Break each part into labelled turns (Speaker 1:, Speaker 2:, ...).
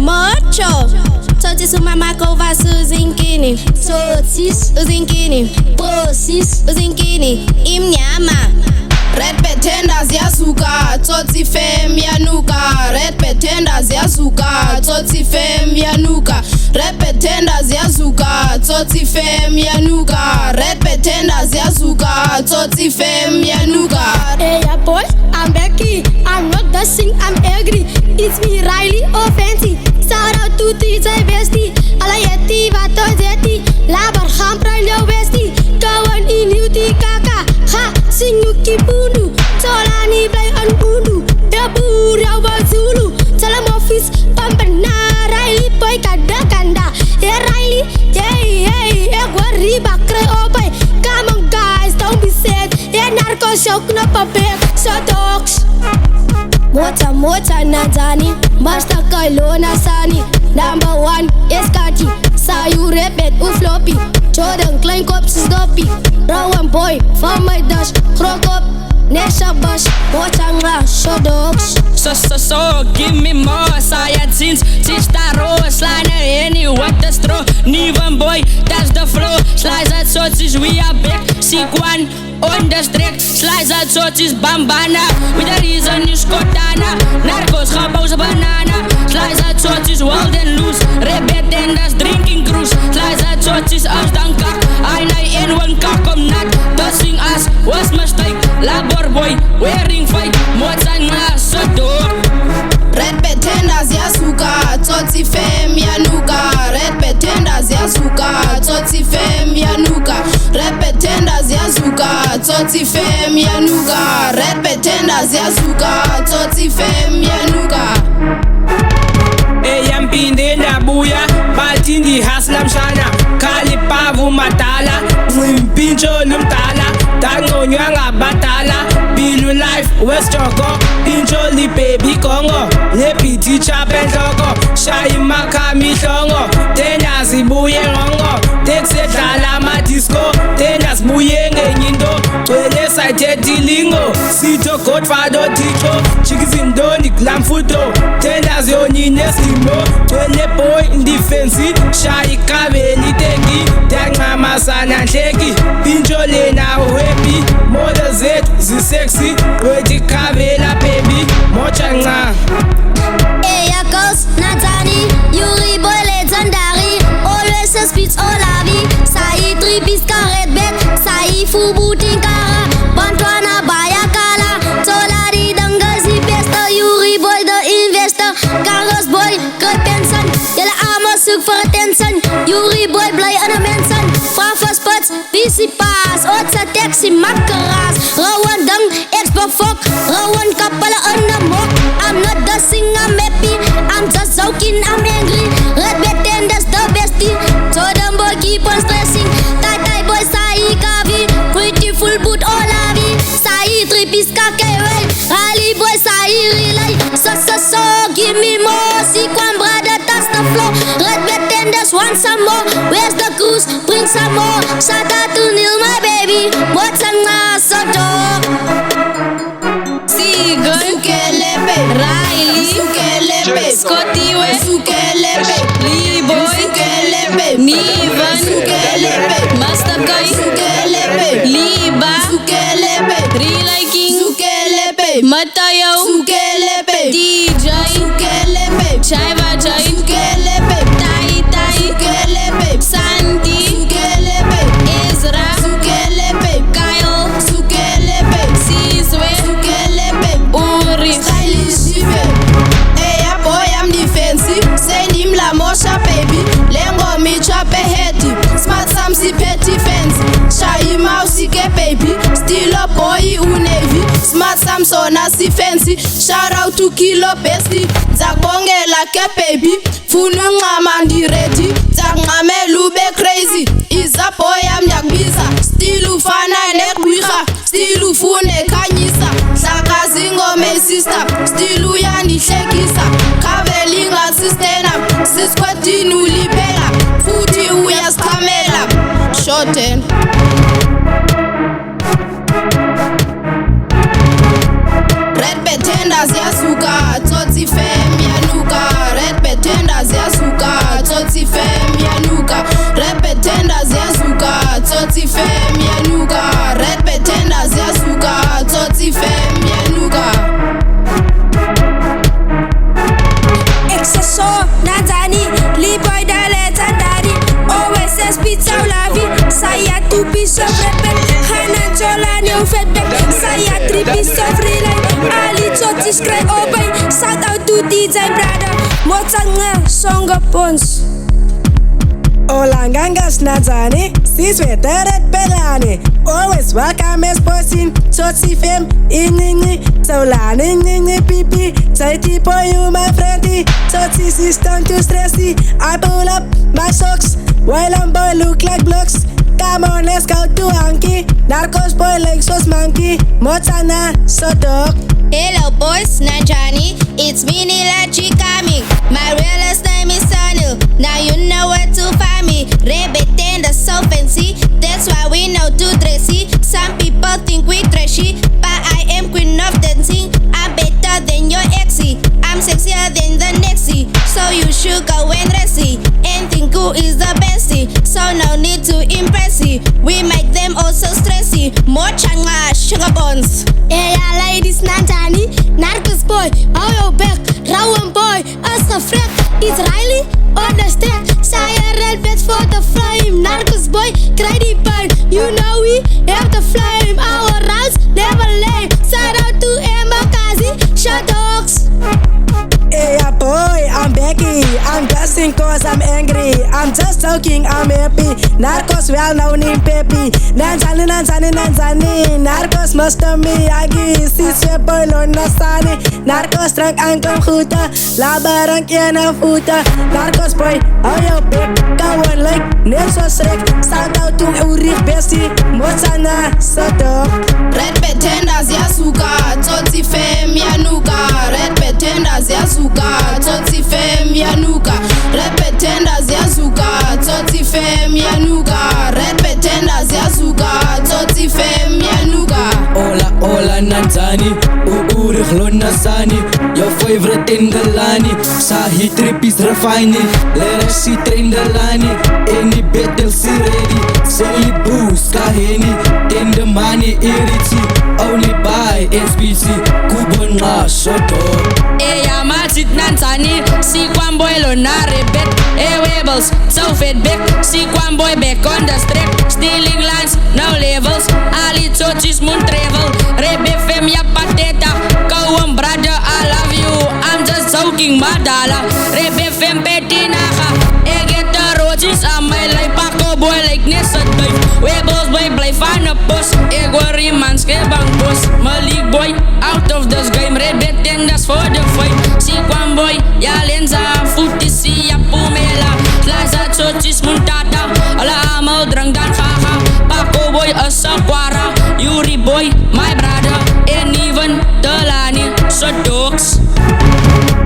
Speaker 1: Macho Toti sumama kova suzinkini Totis uzinkini Posis uzinkini Imnyama
Speaker 2: Redbat tenders yazuka Toti fem yanuka Redbat tenders yazuka Toti fem yanuka Redbat tenders yazuka Toti fem yanuka Redbat tenders yazuka Toti fem yanuka.
Speaker 3: Hey yeah boy, I'm Becky. I'm not dashing, I'm angry. It's me Riley or Fancy. Shout out to DJ Bestie. Alayeti vato jeti. Labar hampran yo Bestie. Kawan ini uti kaka. Ha, sinyuki bundu. Solani play on bundu. Dabur ya wazulu. Salam office pampana. Riley boy kada kanda. Hey Riley, hey, gua riba kre opai. Come on guys, don't be sad. Hey narco shock na papek. So dogs. Mota nadani, basta Killo na sani. Number 1 is Skhothane. Sayu Redbat u floppy. Jordan klein kop is doppy. Rowan boy van my dash. Grok op, nesha bash. Mota so dogs.
Speaker 4: So, give me more. Saya jeans, teach that roll. Slide any what the straw. Nieuwen boy, that's the flow. Slice uit soortjes, we are back. Seek one on the street. Slice uit soortjes, bambana. With the reason you Skhothane. Narcos, gaboze banana. Slice uit soortjes, wild and loose. Redbat and that's drinking cruise. Slice uit soortjes, als dan kak. I in one kak, kom nat. Tossing us, was mistake. Labor boy, wearing fight. Mozanga, so dope.
Speaker 2: Redbat tenders yazuka Toti fem yanuka Redbat tenders yazuka Toti fem yanuka Redbat tenders yazuka Toti fem yanuka Redbat tenders yazuka Toti fem yanuka.
Speaker 5: Eyampinde nabuya Batindi haslam shana Kalipavu matala Mwimpincho lumtala Tango nyanga batala Bilu life West Choco Pincho li baby Congo Le piti chapen logo Shai makami shongo Tenas ibuye rongo Texe tala madisco Tenas buye ngenyindo Twele saite dilingo Sito kot fado ticho Chikizindoni glamfuto Tenas yonine simo Twele boy in defense Shai kabeli teki Tenga masana sheki Pincho le na happy Moda zetu zi sexy Weji kabela baby Mochanga.
Speaker 3: Hey ya girls, Natani. Yuri boy legendary. Always a speech all la vie. Sai tripis ka Redbat. Sai fubu tinkara. Bantwana baya kala. Tolari dangazi besta. Yuri boy the investor. Carlos boy, good pension. Jelle arme zoek voor attention. Yuri boy blij aan een mensen. Fraffa spots, DC pass. Otsa taxi makkeras. Rowan dang, expo fok. Rowan kapala on the mok. I'm not dashing, I'm happy. I'm just joking, I'm angry. Redbat tenders the bestie. So them boy keep on stressing. Tai boy sai kavi. Pretty boot all la vie. Sai tripis kakeway. Rally boy sai relay. So give me more. See one brother touch the floor. Redbat tenders want some more. Where's the cruise? Bring some more. Shout out to Neil my baby. What's a nice dog?
Speaker 1: Sukelebe Riley
Speaker 2: Sukelebe
Speaker 1: Skhothane
Speaker 2: Sukelebe
Speaker 1: Lee-boy
Speaker 2: Sukelebe
Speaker 1: Nivan
Speaker 2: Sukelebe
Speaker 1: Masterkai
Speaker 2: Sukelebe
Speaker 1: Liba
Speaker 2: Sukelebe
Speaker 1: Relay King
Speaker 2: Sukelebe
Speaker 1: Matayo
Speaker 2: Sukelebe
Speaker 1: DJ
Speaker 2: Sukelebe
Speaker 1: Chaiva Chai
Speaker 2: Sukelebe
Speaker 1: Tai
Speaker 2: Sukelebe
Speaker 1: Sandy
Speaker 2: Sukelebe
Speaker 1: Ezra
Speaker 2: Sukelebe
Speaker 1: Kyle
Speaker 2: Sukelebe
Speaker 1: Sizwe
Speaker 2: Sukelebe
Speaker 1: Uri
Speaker 2: Stylish jive. Hey ya boy I'm defensive. Send him la mosha baby. Lengo mi chape heady. Smart Sam si petty fancy. Shy mouse ke baby. Still a boy unevi. Smart Sam sona si fancy. Shout out to Killo bestie. Zakbongela ke baby. Funu ngamandi ready. Zakngame lube crazy. Iza boy I'm yakbiza. Still ufana nekwiga. Still ufune kanyisa. Hlakazi ngome sister. Still uyanihlekisa. Kavelinga sustain up. Siskhothane ulibela. Futhi uyasichamela. Skhothane. Redbat tenders yazuka Toti fem yanuka Redbat tenders tsotsi fem yanuka. Red pretenders yazuka, tsotsi fem yanuka. Red pretenders yazuka, tsotsi fem yanuka.
Speaker 3: Excesso Nazani, Liboy de legendary. Always says pizza la vie. Saya two piece of Redbat. Hanan Jola new Redbat. Saya three piece of relay. Ali Chotis cry obey. Shout out to DJ brother. Motsanga songa pons.
Speaker 6: Olangangas Nazani, sis with red belani. Always welcome as person. Tsotsi fem, inini, Solani, nini, pipi. Tighty boy, you my friendly. Tsotsi system too stressy. I pull up my socks while I'm boy look like blocks. Come on, let's go to Anki. Narcos boy like sauce monkey. Motsana, so dog.
Speaker 3: Hello boys, Nanjani. It's me Nilachi coming. My realest name is Sanil. Now you know where to find me. Redbat and the so fancy. That's why we know too dressy. Some people think we trashy, but I am queen of dancing. I'm better than your exy. I'm sexier than the nexy. So you should go and rest-y. And think who is the bestie. So no need to impress y. We make them also stressy. More changa sugar bones. Hey ladies, Nanjani. Narcos boy, hou jou bek. Rauwe boy, as gevraagd. It's Riley on the stack. Zij Redbat for the flame. Narcos boy, krijg die pijn. You know we have the flame. Our rounds never lame. Shout out to Mbakazi, shut dogs.
Speaker 6: Hey boy, I'm Becky. I'm dancing cause I'm angry. I'm just joking, I'm happy. Narcos well known in Peppy. Nanzani, Nanzani, Nanzani. Narcos must me agi. Sis boy lon nasani. Narcos drank angkong goede. Labarang na voeten. Narcos boy, hou jou bek. Kawan like, net zo schrik. Shout out to Ulrich Bessie. Motsana, so dog.
Speaker 2: Red pretenders yazuka, tsotsi fem yanuka. Red pretenders yazuka, tsotsi fem yanuka. Red pretenders yazuka, tsotsi fem yanuka. Red pretenders yazuka, tsotsi fem yanuka.
Speaker 5: Ola Nanzani, Ulrich Lonasani. Your favorite in the lani. Sahi trip is refining. Let us see train the lani. Any battle see ready. Silly boost kaheni. In the money iriti. Only buy SPC. Kubon nga soto.
Speaker 4: Eya matit Nanzani. Si kwam boy lo na Redbat. Webbles, so fit back. Si kwam boy back on the strip. Stealing lines, no levels. Ali Tsochis moon travel. Redbat fam ya pateta. Kouwem brother, I love you. I'm just joking, madala. Redbat fam petty naka. I get the roaches aan my life. Pakko boy like Nessa duif. Webbles boy blijf aan de post. Ik word iemand schreeuwbang bos. Malik boy, out of this game. Redbat en dat is voor de fight. Si kwam boy, ja lenza. Voet is si ja pumela. Slaza Tsochis muntata. Alla amal drang dan gaga. Pakko boy asakwara. Yuri boy, my brother. And even Delani, so dogs.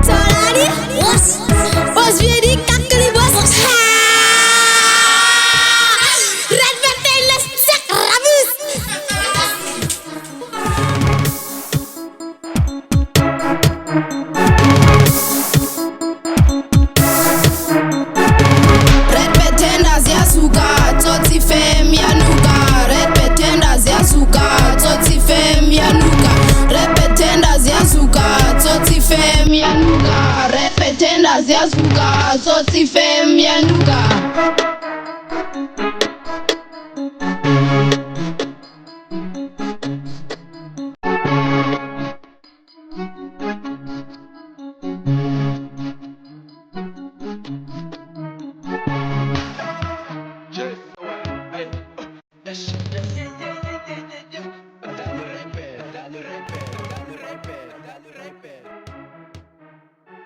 Speaker 3: Solani, was weer die kakkeli was. Redbat en les sek ramus.
Speaker 2: Red pretenders yazuka, tsotsi fem yanuka. Red pretenders yazuka, tsotsi fem yanuka. Red pretenders yazuka, tsotsi fem yanuka. Red pretenders yazuka, tsotsi fem yanuka.
Speaker 7: That's